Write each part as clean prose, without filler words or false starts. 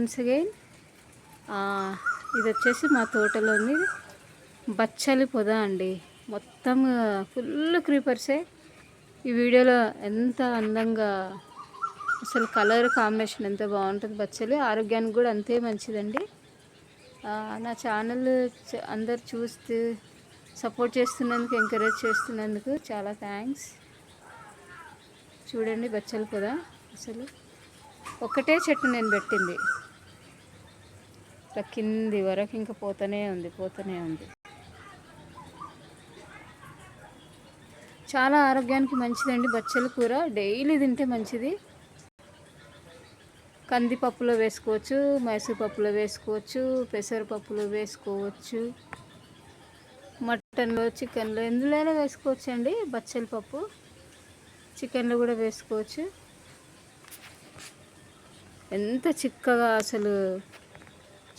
Once again. ఇది వచ్చేసి మా తోటలోని బచ్చలి పొద అండి. మొత్తం ఫుల్ క్రీపర్సే. ఈ వీడియోలో ఎంత అందంగా అసలు కలర్ కాంబినేషన్ ఎంత బాగుంటుంది. బచ్చలి ఆరోగ్యానికి కూడా అంతే మంచిదండి. నా ఛానల్ అందరు చూస్తూ సపోర్ట్ చేస్తున్నందుకు, ఎంకరేజ్ చేస్తున్నందుకు చాలా థ్యాంక్స్. చూడండి బచ్చలి పొద. అసలు ఒకటే చెట్టు నేను పెట్టింది, కింది వరకు ఇంకా పోతూనే ఉంది. చాలా ఆరోగ్యానికి మంచిదండి బచ్చలి కూర. డైలీ తింటే మంచిది. కందిపప్పులో వేసుకోవచ్చు, మైసూర్ పప్పులో వేసుకోవచ్చు, పెసరపప్పులో వేసుకోవచ్చు, మటన్లో, చికెన్లో ఎందులోనే వేసుకోవచ్చు అండి. బచ్చలి పప్పు చికెన్లో కూడా వేసుకోవచ్చు. ఎంత చిక్కగా అసలు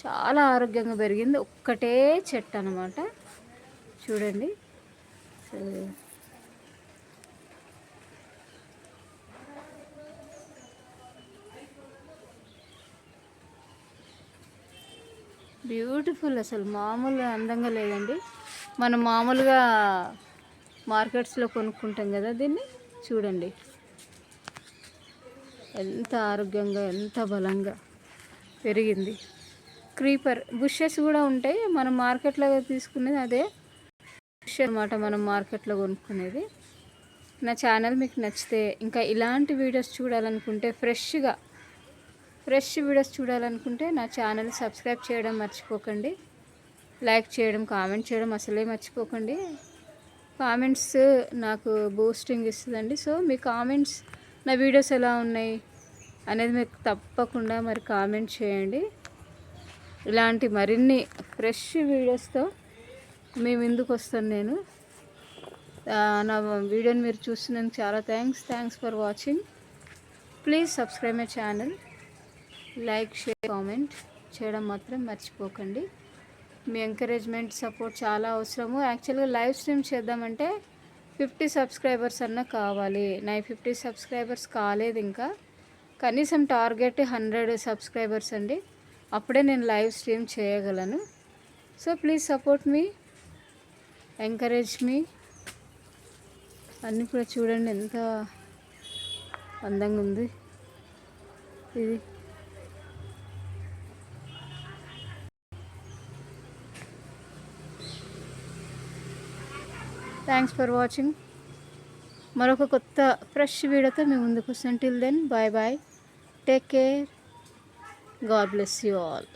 చాలా ఆరోగ్యంగా పెరిగింది. ఒక్కటే చెట్టు అన్నమాట. చూడండి అసలు బ్యూటిఫుల్. అసలు మామూలు అందంగా లేదండి. మనం మామూలుగా మార్కెట్స్లో కొనుక్కుంటాం కదా, దీన్ని చూడండి ఎంత ఆరోగ్యంగా, ఎంత బలంగా పెరిగింది. క్రీపర్ బుషెస్ కూడా ఉంటాయి. మనం మార్కెట్లో తీసుకునేది అదే బుష్ అనమాట, మనం మార్కెట్లో కొనుక్కునేది. నా ఛానల్ మీకు నచ్చితే, ఇంకా ఇలాంటి వీడియోస్ చూడాలనుకుంటే, ఫ్రెష్ వీడియోస్ చూడాలనుకుంటే నా ఛానల్ సబ్స్క్రైబ్ చేయడం మర్చిపోకండి. లైక్ చేయడం, కామెంట్ చేయడం అసలే మర్చిపోకండి. కామెంట్స్ నాకు బూస్టింగ్ ఇస్తుందండి. సో మీ కామెంట్స్, నా వీడియోస్ ఎలా ఉన్నాయి అనేది మీకు తప్పకుండా మరి కామెంట్ చేయండి. ఇలాంటి మరిన్ని ఫ్రెష్ వీడియోస్తో మీ ముందుకు వస్తాను నేను. నా వీడియోని మీరు చూస్తున్నందుకు చాలా thanks for watching. Please subscribe my channel. Like, share, comment చేయడం మాత్రం మర్చిపోకండి. మీ ఎంకరేజ్మెంట్, సపోర్ట్ చాలా అవసరము. యాక్చువల్గా లైవ్ స్ట్రీమ్ చేద్దామంటే 50 సబ్స్క్రైబర్స్ అన్న కావాలి. నా 50 సబ్స్క్రైబర్స్ కాలేదు ఇంకా. కనీసం టార్గెట్ 100 సబ్స్క్రైబర్స్ అండి. అప్పుడే నేను లైవ్ స్ట్రీమ్ చేయగలను. So please support me, encourage me. అన్నీ కూడా చూడండి ఎంత అందంగా ఉంది ఇది. Thanks for watching. మరొక కొత్త ఫ్రెష్ వీడియోతో మీ ముందుకు వస్తాను. Till then bye bye, take care, God bless you all.